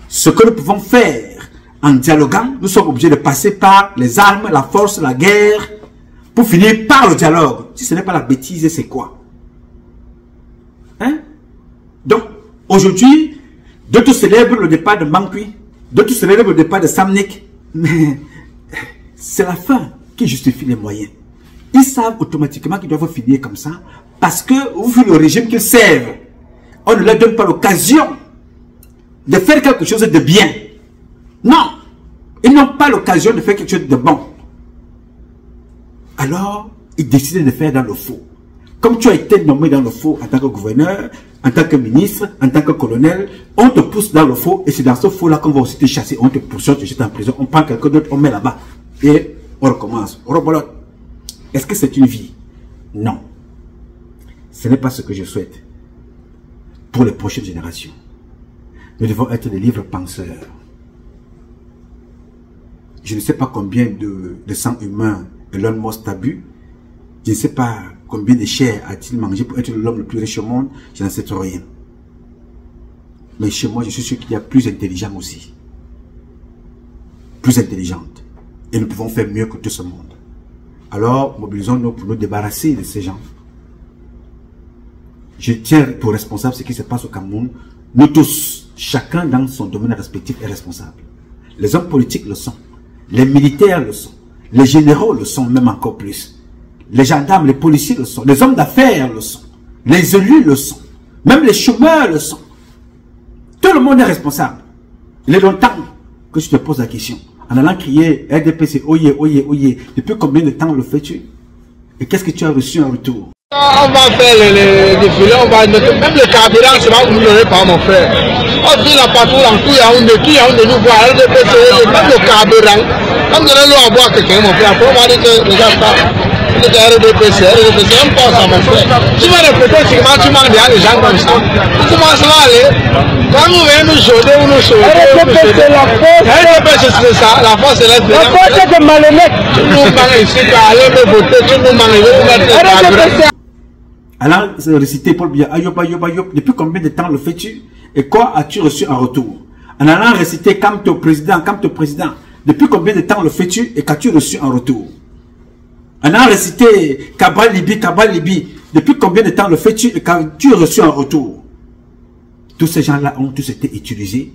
Ce que nous pouvons faire en dialoguant, nous sommes obligés de passer par les armes, la force, la guerre, pour finir par le dialogue. Si ce n'est pas la bêtise, c'est quoi? Hein? Donc, aujourd'hui, d'autres célèbrent le départ de Mankui, d'autres célèbrent le départ de Samnik, mais c'est la fin qui justifie les moyens. Ils savent automatiquement qu'ils doivent finir comme ça parce que, vu le régime qu'ils servent, on ne leur donne pas l'occasion de faire quelque chose de bien. Non, ils n'ont pas l'occasion de faire quelque chose de bon. Alors, ils décident de faire dans le faux. Comme tu as été nommé dans le faux en tant que gouverneur, en tant que ministre, en tant que colonel, on te pousse dans le faux et c'est dans ce faux-là qu'on va aussi te chasser, on te poursuit, on te jette en prison, on prend quelqu'un d'autre, on met là-bas et on recommence. On rebolote. Est-ce que c'est une vie? Non. Ce n'est pas ce que je souhaite pour les prochaines générations. Nous devons être des livres penseurs. Je ne sais pas combien de sang humain Elon Musk a bu. Je ne sais pas combien de chair a-t-il mangé pour être l'homme le plus riche au monde. Je n'en sais rien. Mais chez moi, je suis sûr qu'il y a plus intelligent aussi. Plus intelligente. Et nous pouvons faire mieux que tout ce monde. Alors, mobilisons-nous pour nous débarrasser de ces gens. Je tiens pour responsable ce qui se passe au Cameroun. Nous tous, chacun dans son domaine respectif est responsable. Les hommes politiques le sont. Les militaires le sont. Les généraux le sont même encore plus. Les gendarmes, les policiers le sont. Les hommes d'affaires le sont. Les élus le sont. Même les chômeurs le sont. Tout le monde est responsable. Il est longtemps que je te pose la question. En allant crier RDPC, oyez, oyez, oyez. Depuis combien de temps le fais-tu? Et qu'est-ce que tu as reçu en retour? On va faire les défilés, on va noter, même le carburant, c'est pas vous ne l'aurez pas, mon frère. On dit la patrouille en tout Yaoundé nous voir, RDPC, même le carburant. Comme vous allez nous avoir quelqu'un, mon frère, après on va dire que les gens savent. C'est RDPC, on pense à mon frère. Tu vas répéter sûrement, tu manques les gens comme ça. Tu commences à aller. Quand vous venez nous sauver, vous nous sauvez. RDPC, c'est la force. RDPC, c'est ça, la force, c'est la force de Malonec. Tu nous manques ici, allez me voter, tu nous manques, vous mettre le carburant. Alors, réciter Paul Biya, Ayob, Ayob, Ayob, depuis combien de temps le fais-tu? Et quoi as-tu reçu en retour? En allant réciter Kamto président, depuis combien de temps le fais-tu et qu'as-tu reçu en retour? En allant réciter Cabral Libi, depuis combien de temps le fais-tu et qu'as-tu reçu en retour? Tous ces gens-là ont tous été utilisés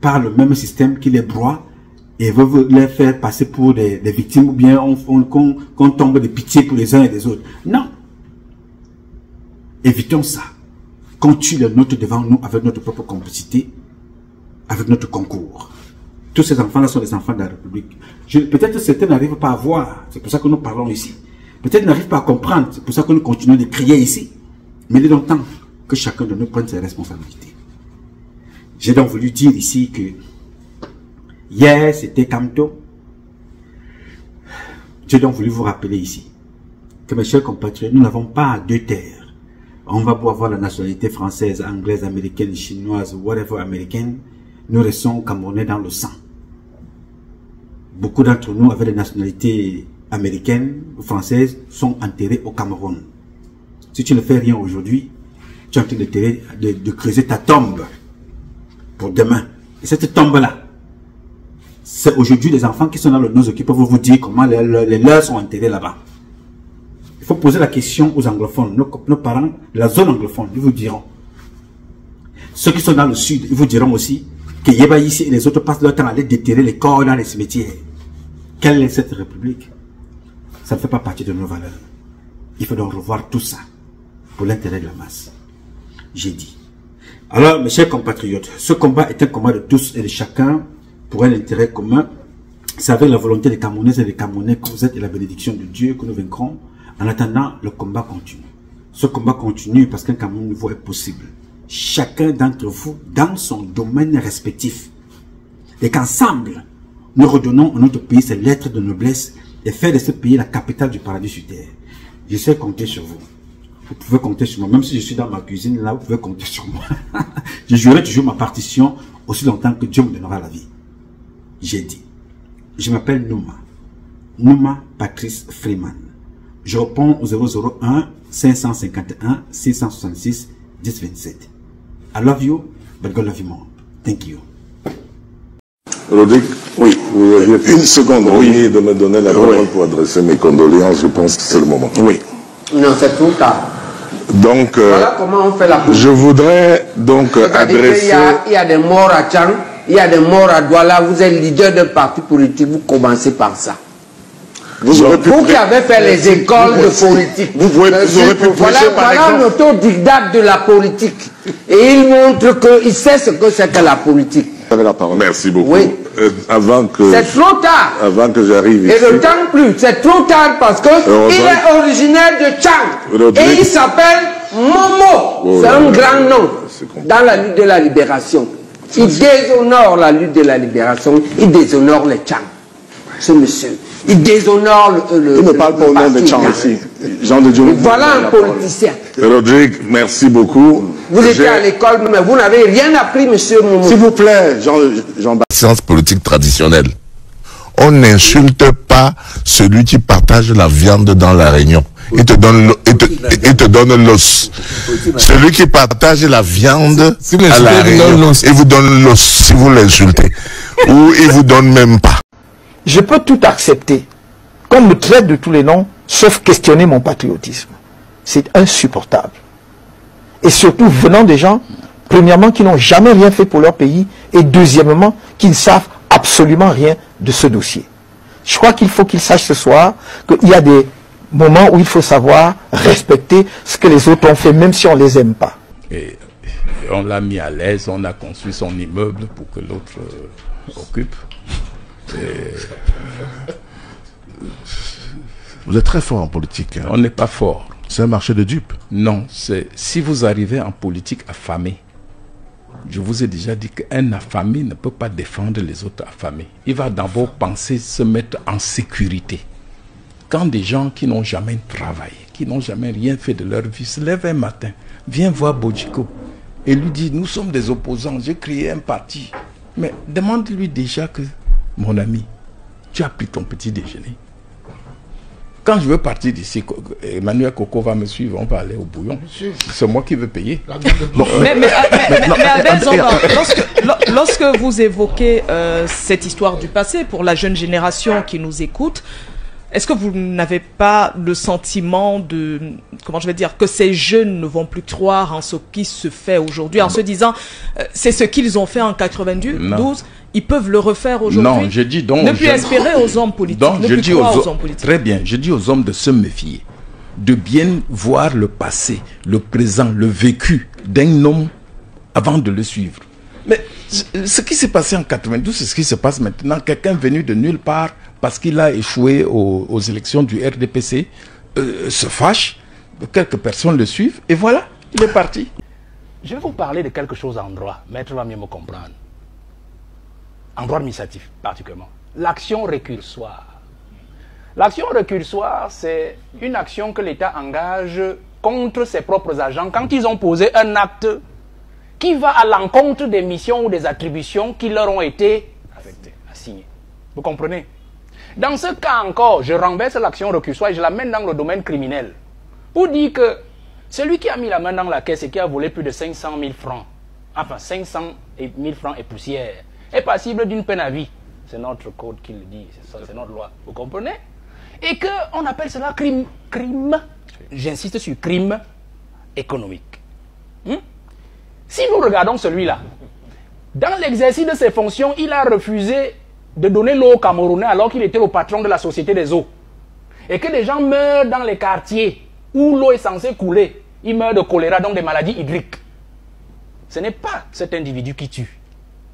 par le même système qui les broie et veut les faire passer pour des victimes ou bien qu'on tombe de pitié pour les uns et les autres. Non. Évitons ça. Qu'on tue les nôtres devant nous avec notre propre complicité, avec notre concours. Tous ces enfants-là sont des enfants de la République. Peut-être certains n'arrivent pas à voir, c'est pour ça que nous parlons ici. Peut-être n'arrivent pas à comprendre, c'est pour ça que nous continuons de crier ici. Mais il est donc temps que chacun de nous prenne ses responsabilités. J'ai donc voulu dire ici que hier c'était Kamto. J'ai donc voulu vous rappeler ici que mes chers compatriotes, nous n'avons pas deux terres. On va pouvoir avoir la nationalité française, anglaise, américaine, chinoise, whatever américaine. Nous restons camerounais dans le sang. Beaucoup d'entre nous avec des nationalités américaines ou françaises sont enterrés au Cameroun. Si tu ne fais rien aujourd'hui, tu es en train de creuser ta tombe pour demain. Et cette tombe-là, c'est aujourd'hui les enfants qui sont dans le nose qui peuvent vous dire comment les leurs sont enterrés là-bas. Il faut poser la question aux anglophones, nos parents de la zone anglophone, ils vous diront. Ceux qui sont dans le sud, ils vous diront aussi que Yeba ici et les autres passent leur temps à aller déterrer les corps dans les cimetières. Quelle est cette république? Ça ne fait pas partie de nos valeurs. Il faut donc revoir tout ça pour l'intérêt de la masse. J'ai dit. Alors, mes chers compatriotes, ce combat est un combat de tous et de chacun pour un intérêt commun. C'est avec la volonté des Camerounaises et des Camerounais que vous êtes et la bénédiction de Dieu que nous vaincrons. En attendant, le combat continue. Ce combat continue parce qu'un Cameroun nouveau est possible. Chacun d'entre vous dans son domaine respectif. Et qu'ensemble, nous redonnons à notre pays ses lettres de noblesse et faire de ce pays la capitale du paradis sur terre. Je sais compter sur vous. Vous pouvez compter sur moi. Même si je suis dans ma cuisine, là, vous pouvez compter sur moi. Je jouerai toujours ma partition aussi longtemps que Dieu me donnera la vie. J'ai dit. Je m'appelle Nouma. Nouma Patrice Freeman. Je réponds au 001 551 666 1027. I love you, but God love you more. Thank you. Rodrigue, oui, vous aviez une seconde de me donner la parole pour adresser mes condoléances. Je pense que c'est le moment. Oui. Non, c'est trop tard. Donc, voilà comment on fait la politique. Je voudrais donc adresser... Il y a des morts à Tchang, il y a des morts à Douala. Vous êtes leader d'un parti politique, vous commencez par ça. Vous qui avez fait les écoles de politique. Vous aurez pu prêcher par exemple. Voilà l'autodidacte de la politique. Et il montre qu'il sait ce que c'est que la politique. Vous avez la parole. Merci beaucoup. Oui. Avant que... C'est trop tard. Avant que j'arrive ici. Et le temps plus. C'est trop tard parce que il est originaire de Tchang. Et il s'appelle Momo. C'est un grand nom dans la lutte de la libération. Il déshonore la lutte de la libération. Il déshonore les Tchang. Ce monsieur. Il déshonore le... Il ne parle pas au nom de Tchang ici. Jean de Dieu. Voilà un politicien. Rodrigue, merci beaucoup. Vous étiez à l'école, mais vous n'avez rien appris, monsieur Momo. S'il vous plaît, Jean-Baptiste. Science politique traditionnelle. On n'insulte pas celui qui partage la viande dans la réunion. Il te donne l'os. Celui qui partage la viande à la réunion, il vous donne l'os si vous l'insultez. Ou il vous donne même pas. Je peux tout accepter, qu'on me traite de tous les noms, sauf questionner mon patriotisme. C'est insupportable. Et surtout venant des gens, premièrement, qui n'ont jamais rien fait pour leur pays, et deuxièmement, qui ne savent absolument rien de ce dossier. Je crois qu'il faut qu'ils sachent ce soir qu'il y a des moments où il faut savoir respecter ce que les autres ont fait, même si on ne les aime pas. Et on l'a mis à l'aise, on a construit son immeuble pour que l'autre occupe. Vous êtes très fort en politique. Hein. On n'est pas fort. C'est un marché de dupes. Non, si vous arrivez en politique affamé, je vous ai déjà dit qu'un affamé ne peut pas défendre les autres affamés. Il va d'abord penser se mettre en sécurité. Quand des gens qui n'ont jamais travaillé, qui n'ont jamais rien fait de leur vie, se lèvent un matin, viennent voir Bodjiko et lui disent, nous sommes des opposants, j'ai créé un parti. Mais demande-lui déjà que, mon ami, tu as pris ton petit déjeuner. Quand je veux partir d'ici, Emmanuel Coco va me suivre, on va aller au bouillon. C'est moi qui veux payer. Non. Mais Abel Zamba, lorsque vous évoquez cette histoire du passé, pour la jeune génération qui nous écoute, est-ce que vous n'avez pas le sentiment de, comment je vais dire, que ces jeunes ne vont plus croire en ce qui se fait aujourd'hui, en se disant, c'est ce qu'ils ont fait en 92, ils peuvent le refaire aujourd'hui? Non, je dis donc... Ne plus espérer aux hommes politiques, donc, ne plus croire aux hommes politiques. Très bien, je dis aux hommes de se méfier, de bien voir le passé, le présent, le vécu d'un homme avant de le suivre. Mais ce qui s'est passé en 92, c'est ce qui se passe maintenant. Quelqu'un venu de nulle part, parce qu'il a échoué aux élections du RDPC, se fâche, quelques personnes le suivent, et voilà, il est parti. Je vais vous parler de quelque chose en droit. Maître va mieux me comprendre. En droit administratif, particulièrement. L'action récursoire. L'action récursoire, c'est une action que l'État engage contre ses propres agents quand ils ont posé un acte qui va à l'encontre des missions ou des attributions qui leur ont été affectées, assignées. Vous comprenez? Dans ce cas encore, je renverse l'action récursoire et je la mène dans le domaine criminel. Pour dire que celui qui a mis la main dans la caisse et qui a volé plus de 500 000 francs, enfin 500 000 francs et poussière, est passible d'une peine à vie. C'est notre code qui le dit, c'est notre loi. Vous comprenez? Et qu'on appelle cela crime J'insiste sur crime économique. Si nous regardons celui-là, dans l'exercice de ses fonctions, il a refusé de donner l'eau aux Camerounais alors qu'il était le patron de la Société des eaux. Et que des gens meurent dans les quartiers où l'eau est censée couler. Ils meurent de choléra, donc des maladies hydriques. Ce n'est pas cet individu qui tue.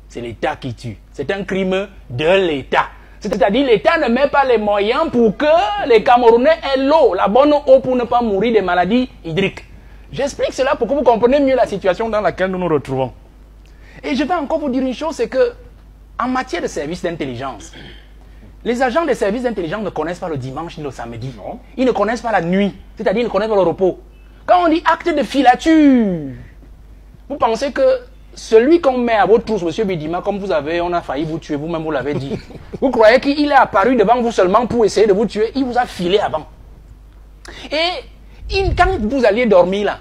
C'est l'État qui tue. C'est un crime de l'État. C'est-à-dire l'État ne met pas les moyens pour que les Camerounais aient l'eau, la bonne eau pour ne pas mourir des maladies hydriques. J'explique cela pour que vous compreniez mieux la situation dans laquelle nous nous retrouvons. Et je vais encore vous dire une chose, c'est que en matière de services d'intelligence, les agents des services d'intelligence ne connaissent pas le dimanche ni le samedi. Non. Ils ne connaissent pas la nuit, c'est-à-dire ils ne connaissent pas le repos. Quand on dit acte de filature, vous pensez que celui qu'on met à votre trousse, monsieur Bidima, comme vous avez, on a failli vous tuer, vous-même vous l'avez dit. Vous croyez qu'il est apparu devant vous seulement pour essayer de vous tuer? Il vous a filé avant. Et quand vous alliez dormir là,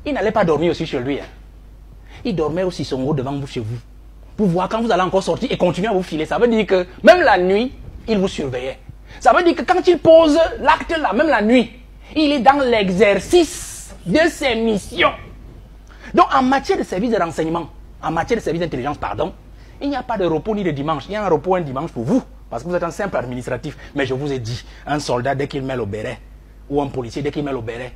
il n'allait pas dormir aussi chez lui. Hein. Il dormait aussi son haut devant vous chez vous. Pour voir quand vous allez encore sortir et continuer à vous filer. Ça veut dire que même la nuit, il vous surveillait. Ça veut dire que quand il pose l'acte là, même la nuit, il est dans l'exercice de ses missions. Donc en matière de service de renseignement, en matière de service d'intelligence, pardon, il n'y a pas de repos ni de dimanche. Il y a un repos un dimanche pour vous, parce que vous êtes un simple administratif. Mais je vous ai dit, un soldat dès qu'il met le béret, ou un policier dès qu'il met le béret,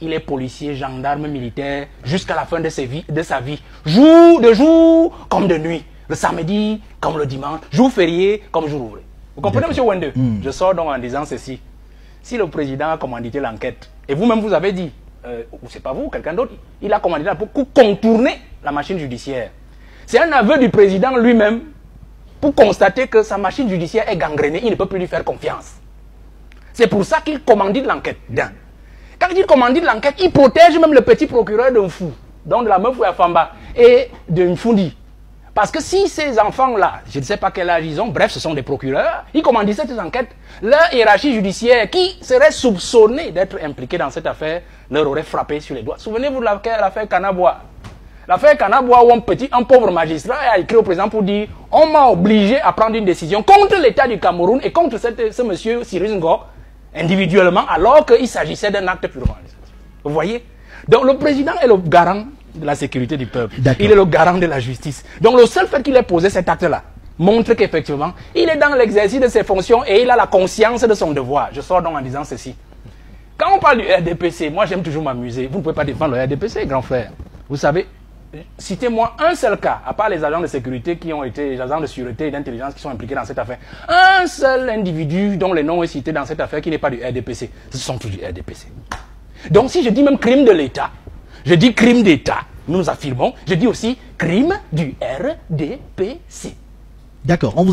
il est policier, gendarme, militaire, jusqu'à la fin de sa vie. De jour comme de nuit. Le samedi comme le dimanche. Jour férié comme jour ouvré. Vous comprenez, M. Wende? Je sors donc en disant ceci. Si le président a commandité l'enquête, et vous-même vous avez dit, ou c'est pas vous, quelqu'un d'autre, il a commandité pour contourner la machine judiciaire. C'est un aveu du président lui-même pour constater que sa machine judiciaire est gangrénée, il ne peut plus lui faire confiance. C'est pour ça qu'il commandite l'enquête. Quand il commandite l'enquête, il protège même le petit procureur d'un fou, donc de la meuf Famba et d'une Fundi. Parce que si ces enfants-là, je ne sais pas quel âge ils ont, bref, ce sont des procureurs, ils commandent cette enquête, leur hiérarchie judiciaire qui serait soupçonnée d'être impliquée dans cette affaire, leur aurait frappé sur les doigts. Souvenez-vous de l'affaire Kanabois. L'affaire Kanabois où un pauvre magistrat a écrit au président pour dire « On m'a obligé à prendre une décision contre l'État du Cameroun et contre ce monsieur Cyrus Ngo, individuellement, alors qu'il s'agissait d'un acte purement administratif. » Vous voyez? Donc le président est le garant de la sécurité du peuple. Il est le garant de la justice. Donc le seul fait qu'il ait posé cet acte-là montre qu'effectivement, il est dans l'exercice de ses fonctions et il a la conscience de son devoir. Je sors donc en disant ceci. Quand on parle du RDPC, moi j'aime toujours m'amuser. Vous ne pouvez pas défendre le RDPC, grand frère. Vous savez, citez-moi un seul cas, à part les agents de sécurité qui ont été, les agents de sûreté et d'intelligence qui sont impliqués dans cette affaire. Un seul individu dont le nom est cité dans cette affaire qui n'est pas du RDPC. Ce sont tous du RDPC. Donc si je dis même crime de l'État, je dis crime d'État, nous affirmons, je dis aussi crime du RDPC. D'accord.